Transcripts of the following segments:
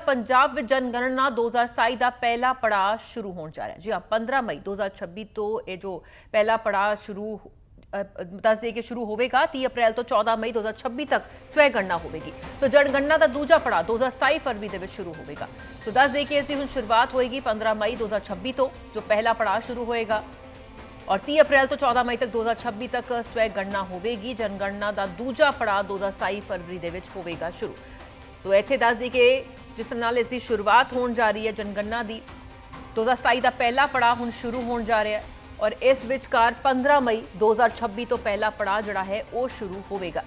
पंजाब विच जनगणना 2027 का पहला पड़ाव शुरू होने जा रहा है। जी हाँ, 15 मई 2026 तो ये जो पहला पड़ाव शुरू दस दे के शुरू होगा। 30 अप्रैल तो 14 मई 2026 तक स्वै गणना होगी। सो जनगणना का दूजा पड़ाव 2027 फरवरी के शुरू होगा। सो दस दे के इसकी हुण शुरुआत होएगी 15 मई 2026 तो जो पहला पड़ाव शुरू होएगा और 30 अप्रैल तो 14 मई तक 2026 तक स्वै गणना होगी। जनगणना का दूजा पड़ाव 2027 फरवरी के होगा शुरू। सो इत्थे दस दी कि जिस नाल इसकी शुरुआत होने जा रही है जनगणना की 2027 का पहला पड़ाव हुण शुरू होने जा रहा है और इस विचकार 15 मई 2026 तो पहला पड़ाव जिहड़ा है वो शुरू होगा।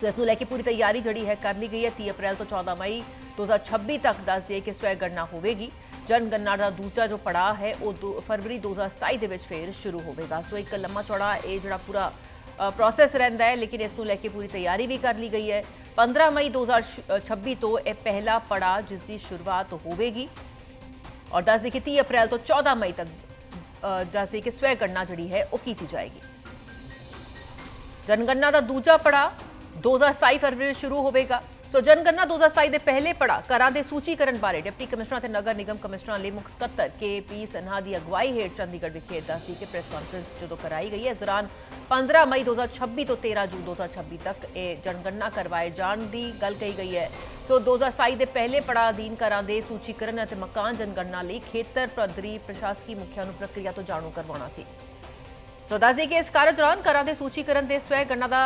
सो इस नूं लैके पूरी तैयारी जिहड़ी है कर ली गई है। 30 अप्रैल तो 14 मई 2026 तक दस दिए कि स्वै गणना होगी। जनगणना का दूजा जो पड़ाव है वो फरवरी 2027 के फिर शुरू होगा। सो एक लम्मा चौड़ा ये जो पूरा प्रोसैस रहिंदा है, लेकिन इस नूं लैके पूरी तैयारी भी कर ली गई है। 15 मई 2026 तो यह पहला पड़ाव जिसकी शुरुआत होगी और दस दी कि 30 अप्रैल तो 14 मई तक दस दी कि स्वै गणना जी है वो की जाएगी। जनगणना का दूजा पड़ाव 2027 फरवरी में शुरू होगा। सो जनगणना 2027 के पहले पड़ाव घरां दे सूचीकरण बारे डिप्टी कमिश्नर ते नगर निगम कमिश्नर लिए मुख सकत्तर KP सिन्हा की अगवाई हेठ चंडीगढ़ विखे दस दी कि प्रेस कॉन्फ्रेंस जो कराई गई है। इस दौरान 15 मई 2026 तो 13 जून 2026 तक ये जनगणना करवाए जाने की गल कही गई है। सो 2027 के पहले पड़ाव अधीन घरां दे सूचीकरण और मकान जनगणना लिए खेतर पद्धरी प्रशासकी मुखिया नूं प्रक्रिया तो जाणू करवाउणा सी। तो दस दी कि इस कार्य दौरान घरां दे सूचीकरण ते स्वै गणना का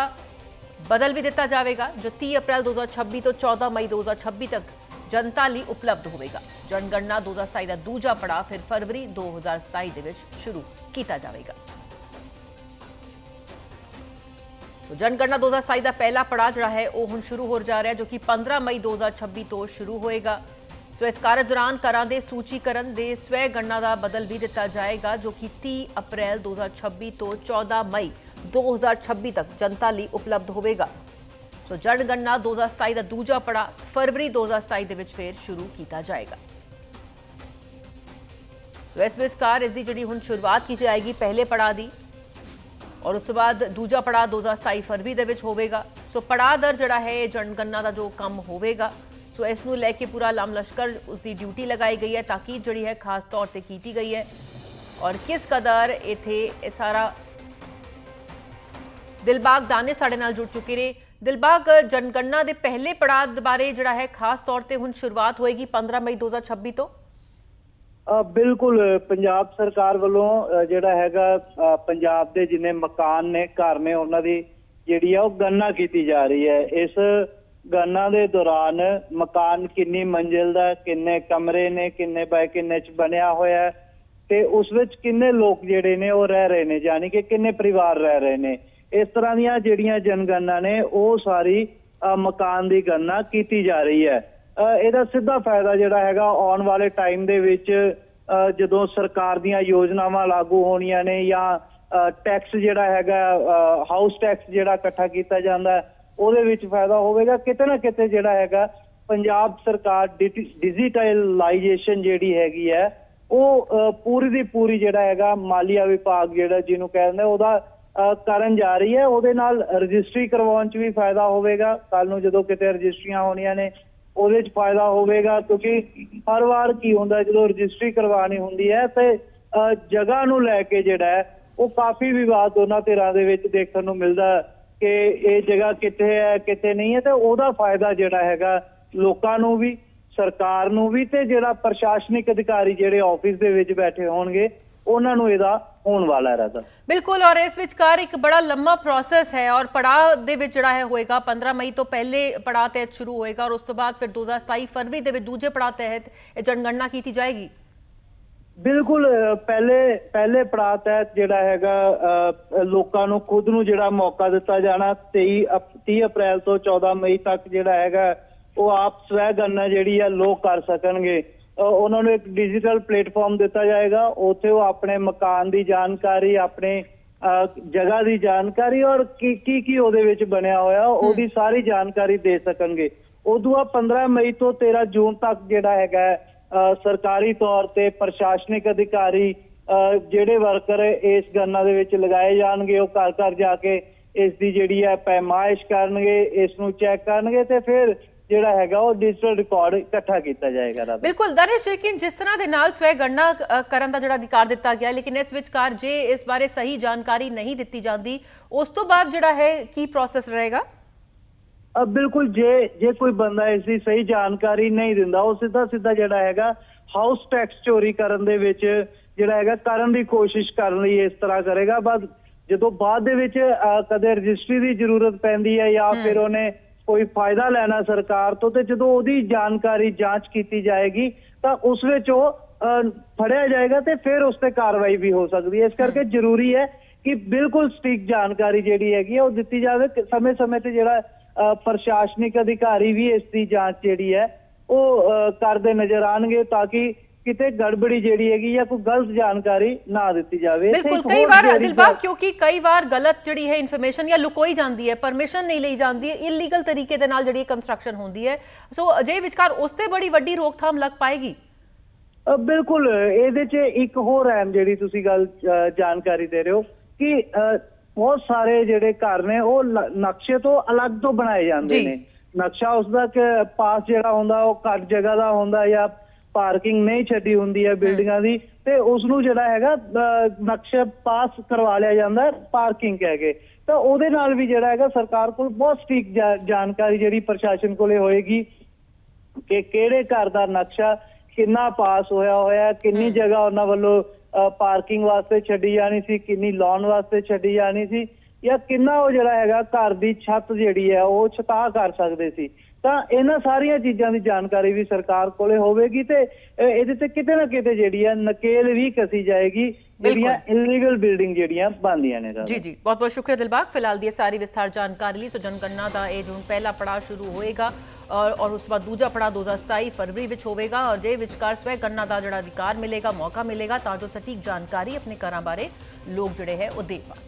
बदल भी दिता जाएगा जो 30 अप्रैल 2026 तो 14 मई 2026 तक जनता लिए उपलब्ध होगा। जनगणना 2027 का दूजा पड़ाव फिर फरवरी 2027 के शुरू किया जाएगा। तो जनगणना 2027 का पहला पड़ाव जो है वो हुण शुरू हो जा रहा है जो कि 15 मई 2026 तो शुरू होएगा। सो इस कार्य दौरान घरां दे सूचीकरण दे स्वै गणना का बदल भी दिता जाएगा जो कि 30 अप्रैल 2026 तो 14 मई 2026 तक जनता लिए उपलब्ध होगा। सो जनगणना 2027 का दूजा पड़ाव फरवरी 2027 के फिर शुरू किया जाएगा। तो इस विचकार इसकी जी हुण शुरुआत की जाएगी पहले पड़ाव की और उस बाद दूजा पड़ाव 2027 फरवरी के होगा। सो पड़ाव दर जड़ा है जनगणना का जो काम होगा। सो इस नूं लैके पूरा लाम लश्कर उसकी ड्यूटी लगाई गई है, ताकीद जी है खास तौर पर की गई है और किस कदर इत्थे सारा दिलबाग दानिश साडे नाल जुड़ चुके ने। दिलबाग, जनगणना के पहले पड़ाव बारे जिहड़ा है खास तौर पर हुण शुरुआत होएगी 15 मई 2026 तो बिल्कुल पंजाब सरकार वालों जिहड़ा हैगा पंजाब के जिन्ने मकान ने घर ने उन्हां दी जिहड़ी है गणना की जा रही है। इस गणना के दौरान मकान किन्नी मंजिल दा, किन्ने कमरे ने, किन्ने बाय किन्ने च बनया होया है ते उस विच किन्ने लोग जिहड़े ने वो रह रहे ने, यानी कि किन्ने परिवार रह रहे ने। इस तरह दीयां जिहड़ियां जनगणना ने वो सारी मकान की गणना की जा रही है। ਇਹਦਾ ਸਿੱਧਾ ਫਾਇਦਾ ਜਿਹੜਾ ਹੈਗਾ ਆਉਣ ਵਾਲੇ ਟਾਈਮ ਦੇ ਵਿੱਚ ਜਦੋਂ ਸਰਕਾਰ ਦੀਆਂ ਯੋਜਨਾਵਾਂ ਲਾਗੂ ਹੋਣੀਆਂ ਨੇ ਜਾਂ ਟੈਕਸ ਜਿਹੜਾ ਹੈਗਾ ਹਾਊਸ ਟੈਕਸ ਜਿਹੜਾ ਇਕੱਠਾ ਕੀਤਾ ਜਾਂਦਾ ਉਹਦੇ ਵਿੱਚ ਫਾਇਦਾ ਹੋਵੇਗਾ। ਕਿਤੇ ਨਾ ਕਿਤੇ ਜਿਹੜਾ ਹੈਗਾ ਪੰਜਾਬ ਸਰਕਾਰ ਡਿਜੀਟਲਾਈਜੇਸ਼ਨ ਜਿਹੜੀ ਹੈਗੀ ਹੈ ਉਹ ਪੂਰੀ ਦੀ ਪੂਰੀ ਜਿਹੜਾ ਹੈਗਾ ਮਾਲੀਆ ਵਿਭਾਗ ਜਿਹੜਾ ਜਿਹਨੂੰ ਕਹਿੰਦੇ ਉਹਦਾ ਕਰਨ ਜਾ ਰਹੀ ਹੈ। ਉਹਦੇ ਨਾਲ ਰਜਿਸਟਰੀ ਕਰਵਾਉਣ 'ਚ ਵੀ ਫਾਇਦਾ ਹੋਵੇਗਾ। ਕੱਲ ਨੂੰ ਜਦੋਂ ਕਿਤੇ ਰਜਿਸਟਰੀਆਂ ਹੋਣੀਆਂ ਨੇ ਉਹਦੇ 'ਚ ਫਾਇਦਾ ਹੋਵੇਗਾ ਕਿਉਂਕਿ ਹਰ ਵਾਰ ਕੀ ਹੁੰਦਾ ਜਦੋਂ ਰਜਿਸਟਰੀ ਕਰਵਾਉਣੀ ਹੁੰਦੀ ਹੈ ਤੇ ਜਗ੍ਹਾ ਨੂੰ ਲੈ ਕੇ ਜਿਹੜਾ ਹੈ ਉਹ ਕਾਫੀ ਵਿਵਾਦ ਦੋਨਾਂ ਧਿਰਾਂ ਦੇ ਵਿੱਚ ਦੇਖਣ ਨੂੰ ਮਿਲਦਾ ਕਿ ਇਹ ਜਗ੍ਹਾ ਕਿੱਥੇ ਹੈ ਕਿੱਥੇ ਨਹੀਂ ਹੈ ਤੇ ਉਹਦਾ ਫਾਇਦਾ ਜਿਹੜਾ ਹੈਗਾ ਲੋਕਾਂ ਨੂੰ ਵੀ ਸਰਕਾਰ ਨੂੰ ਵੀ ਤੇ ਜਿਹੜਾ ਪ੍ਰਸ਼ਾਸनिक ਅਧਿਕਾਰੀ ਜਿਹੜੇ ਆਫਿਸ ਦੇ ਵਿੱਚ ਬੈਠੇ ਹੋਣਗੇ उन्होंने इहदा होने वाला रहता। बिल्कुल, और इस विचकार एक बड़ा लंबा प्रोसैस है और पड़ाव दे विच जिहड़ा है होएगा 15 मई तो पहले पड़ाव तहत शुरू होएगा और उस तो बाद फिर 2027 फरवरी दे विच दूजे पड़ाव तहत जनगणना की जाएगी। बिल्कुल पहले पड़ाव तहत जिहड़ा हैगा लोकां नूं खुद नूं जिहड़ा मौका दिता जाना 30 अप्रैल तो 14 मई तक जिहड़ा हैगा वो आप स्वै गणना जिहड़ी है लोग कर सकणगे। उन्होंने एक डिजिटल प्लेटफॉर्म दिता जाएगा, उत्थे वो अपने मकान की जानकारी, अपने जगह की जानकारी और की ਉਹਦੇ ਵਿੱਚ ਬਣਿਆ ਹੋਇਆ ਉਹਦੀ ਸਾਰੀ ਜਾਣਕਾਰੀ ਦੇ ਸਕਣਗੇ। ਉਦੋਂ ਬਾਅਦ 15 ਮਈ ਤੋਂ 13 ਜੂਨ ਤੱਕ ਜਿਹੜਾ ਹੈਗਾ ਸਰਕਾਰੀ ਤੌਰ ਤੇ ਪ੍ਰਸ਼ਾਸनिक ਅਧਿਕਾਰੀ ਜਿਹੜੇ ਵਰਕਰ ਇਸ ਗਣਨਾ ਦੇ ਵਿੱਚ ਲਗਾਏ ਜਾਣਗੇ ਉਹ ਘਰ ਘਰ ਜਾ ਕੇ ਇਸ ਦੀ ਜਿਹੜੀ ਹੈ ਪੈਮਾਇਸ਼ ਕਰਨਗੇ, ਇਸ ਨੂੰ ਚੈੱਕ ਕਰਨਗੇ ਤੇ ਫਿਰ ਜਿਹੜਾ ਹੈਗਾ ਉਹ ਡਿਜੀਟਲ ਰਿਕਾਰਡ ਇਕੱਠਾ ਕੀਤਾ ਜਾਏਗਾ ਰਾਧਾ। ਬਿਲਕੁਲ ਦਰੇਸ਼, ਲੇਕਿਨ ਜਿਸ ਤਰ੍ਹਾਂ ਦੇ ਨਾਲ ਸਵੈ ਗਣਨਾ ਕਰਨ ਦਾ ਜਿਹੜਾ ਅਧਿਕਾਰ ਦਿੱਤਾ ਗਿਆ, ਲੇਕਿਨ ਇਸ ਵਿਚਕਾਰ ਜੇ ਇਸ ਬਾਰੇ ਸਹੀ ਜਾਣਕਾਰੀ ਨਹੀਂ ਦਿੱਤੀ ਜਾਂਦੀ, ਉਸ ਤੋਂ ਬਾਅਦ ਜਿਹੜਾ ਹੈ ਕੀ ਪ੍ਰੋਸੈਸ ਰਹੇਗਾ? ਬਿਲਕੁਲ, ਜੇ ਕੋਈ ਬੰਦਾ ਇਸ ਦੀ ਸਹੀ ਜਾਣਕਾਰੀ ਨਹੀਂ ਦਿੰਦਾ, ਉਹ ਸਿੱਧਾ ਜਿਹੜਾ ਹੈਗਾ ਹਾਊਸ ਟੈਕਸ ਚੋਰੀ ਕਰਨ ਦੇ ਵਿੱਚ ਜਿਹੜਾ ਹੈਗਾ ਕਰਨ ਦੀ ਕੋਸ਼ਿਸ਼ ਕਰਨ ਲਈ ਇਸ ਤਰ੍ਹਾਂ ਕਰੇਗਾ। ਬਾਅਦ ਜਦੋਂ ਬਾਅਦ ਦੇ ਵਿੱਚ ਕਦੇ ਰਜਿਸਟਰੀ ਦੀ ਜ਼ਰੂਰਤ ਪੈਂਦੀ ਹੈ ਜਾਂ ਫਿਰ ਉਹਨੇ ਕੋਈ ਫਾਇਦਾ ਲੈਣਾ ਸਰਕਾਰ ਤੋਂ, ਤੇ ਜਦੋਂ ਉਹਦੀ ਜਾਣਕਾਰੀ ਜਾਂਚ ਕੀਤੀ ਜਾਏਗੀ ਤਾਂ ਉਸ ਵਿੱਚ ਉਹ ਫੜਿਆ ਜਾਏਗਾ ਤੇ ਫਿਰ ਉਸ ਤੇ ਕਾਰਵਾਈ ਵੀ ਹੋ ਸਕਦੀ ਹੈ। ਇਸ ਕਰਕੇ ਜ਼ਰੂਰੀ ਹੈ ਕਿ ਬਿਲਕੁਲ ਸਟੀਕ ਜਾਣਕਾਰੀ ਜਿਹੜੀ ਹੈਗੀ ਉਹ ਦਿੱਤੀ ਜਾਵੇ। ਸਮੇਂ-ਸਮੇਂ ਤੇ ਜਿਹੜਾ ਪ੍ਰਸ਼ਾਸਨਿਕ ਅਧਿਕਾਰੀ ਵੀ ਇਸ ਦੀ ਜਾਂਚ ਜਿਹੜੀ ਹੈ ਉਹ ਕਰਦੇ ਨਜ਼ਰ ਆਣਗੇ ਤਾਂ ਕਿ ਕਿਤੇ ਗੜਬੜੀ ਜਿਹੜੀ ਹੈਗੀ ਜਾਂ ਕੋਈ ਗਲਤ ਜਾਣਕਾਰੀ ਨਾ ਦਿੱਤੀ ਜਾਵੇ। ਬਿਲਕੁਲ, ਕਈ ਵਾਰ ਦਿਲਬਾਗ ਕਿਉਂਕਿ ਕਈ ਵਾਰ ਗਲਤ ਜਿਹੜੀ ਹੈ ਇਨਫੋਰਮੇਸ਼ਨ ਜਾਂ ਲੁਕੋਈ ਜਾਂਦੀ ਹੈ, ਪਰਮਿਸ਼ਨ ਨਹੀਂ ਲਈ ਜਾਂਦੀ ਹੈ, ਇਲੀਗਲ ਤਰੀਕੇ ਦੇ ਨਾਲ ਜਿਹੜੀ ਕੰਸਟਰਕਸ਼ਨ ਹੁੰਦੀ ਹੈ, ਸੋ ਅਜੇ ਵਿਚਕਾਰ ਉਸ ਤੇ ਬੜੀ ਵੱਡੀ ਰੋਕਥਾਮ ਲੱਗ ਪਾਏਗੀ। ਬਿਲਕੁਲ, ਇਹਦੇ 'ਚ ਇੱਕ ਹੋਰ ਅਹਿਮ ਜਿਹੜੀ ਤੁਸੀਂ ਗੱਲ ਜਾਣਕਾਰੀ ਦੇ ਰਹੇ ਹੋ ਕਿ ਬਹੁਤ ਸਾਰੇ ਜਿਹੜੇ ਘਰ ਨੇ ਉਹ ਨਕਸ਼ੇ ਤੋਂ ਅਲੱਗ ਤੋਂ ਬਣਾਏ ਜਾਂਦੇ ਨੇ। ਨਕਸ਼ਾ ਉਸਦਾ ਪਾਸ ਜਿਹੜਾ ਹੁੰਦਾ ਉਹ ਘੱਟ ਜਗ੍ਹਾ ਦਾ ਹੁੰਦਾ ਜਾਂ ਪਾਰਕਿੰਗ ਨਹੀਂ ਛੱਡੀ ਹੁੰਦੀ ਹੈ ਬਿਲਡਿੰਗਾਂ ਦੀ, ਤੇ ਉਸ ਨੂੰ ਜਿਹੜਾ ਹੈਗਾ ਨਕਸ਼ਾ ਪਾਸ ਕਰਵਾ ਲਿਆ ਜਾਂਦਾ ਪਾਰਕਿੰਗ ਕਹਿ ਕੇ। ਤਾਂ ਉਹਦੇ ਨਾਲ ਵੀ ਜਿਹੜਾ ਹੈਗਾ ਸਰਕਾਰ ਕੋਲ ਬਹੁਤ ਸਟੀਕ ਜਾਣਕਾਰੀ ਜਿਹੜੀ ਪ੍ਰਸ਼ਾਸਨ ਕੋਲੇ ਹੋਏਗੀ ਕਿ ਕਿਹੜੇ ਘਰ ਦਾ ਨਕਸ਼ਾ ਕਿੰਨਾ ਪਾਸ ਹੋਇਆ, ਕਿੰਨੀ ਜਗ੍ਹਾ ਉਹਨਾਂ ਵੱਲੋਂ ਪਾਰਕਿੰਗ ਵਾਸਤੇ ਛੱਡੀ ਜਾਣੀ ਸੀ, ਕਿੰਨੀ ਲਾਉਣ ਵਾਸਤੇ ਛੱਡੀ ਜਾਣੀ ਸੀ, ਜਾਂ ਕਿੰਨਾ ਉਹ ਜਿਹੜਾ ਹੈਗਾ ਘਰ ਦੀ ਛੱਤ ਜਿਹੜੀ ਹੈ ਉਹ ਛਤਾ ਕਰ ਸਕਦੇ ਸੀ। ਤਾਂ ਇਹਨਾਂ ਸਾਰੀਆਂ ਚੀਜ਼ਾਂ ਦੀ ਜਾਣਕਾਰੀ ਵੀ ਸਰਕਾਰ ਕੋਲੇ ਹੋਵੇਗੀ ਤੇ ਇਹਦੇ ਤੇ ਕਿਤੇ ਨਾ ਕਿਤੇ ਜਿਹੜੀ ਹੈ ਨਕੇਲ ਵੀ ਕਸੀ ਜਾਏਗੀ ਜਿਹੜੀਆਂ ਇਲੀਗਲ ਬਿਲਡਿੰਗ ਜਿਹੜੀਆਂ ਬਣਦੀਆਂ ਨੇ। ਜੀ ਬਹੁਤ ਬਹੁਤ ਸ਼ੁਕਰੀਆ ਦਿਲਬਾਗ, ਫਿਲਹਾਲ ਦੀ ਸਾਰੀ ਵਿਸਥਾਰ ਜਾਣਕਾਰੀ ਲਈ। ਸੋ ਜਨਗਣਨਾ ਦਾ ਇਹ ਹੁਣ ਪਹਿਲਾ ਪੜਾਅ ਸ਼ੁਰੂ ਹੋਏਗਾ ਔਰ ਉਸ ਤੋਂ ਬਾਅਦ ਦੂਜਾ ਪੜਾਅ 2027 ਫਰਵਰੀ ਵਿੱਚ ਹੋਵੇਗਾ ਔਰ ਜੇ ਵਿਚਕਾਰ ਸਵੈ ਗਣਨਾ ਦਾ ਜਿਹੜਾ ਅਧਿਕਾਰ ਮਿਲੇਗਾ, ਮੌਕਾ ਮਿਲੇਗਾ ਤਾਂ ਜੋ ਸਟੀਕ ਜਾਣਕਾਰੀ ਆਪਣੇ ਘਰਾਂ ਬਾਰੇ ਲੋਕ ਜਿਹੜੇ ਹੈ ਉਹ ਦੇ ਪਾਣ।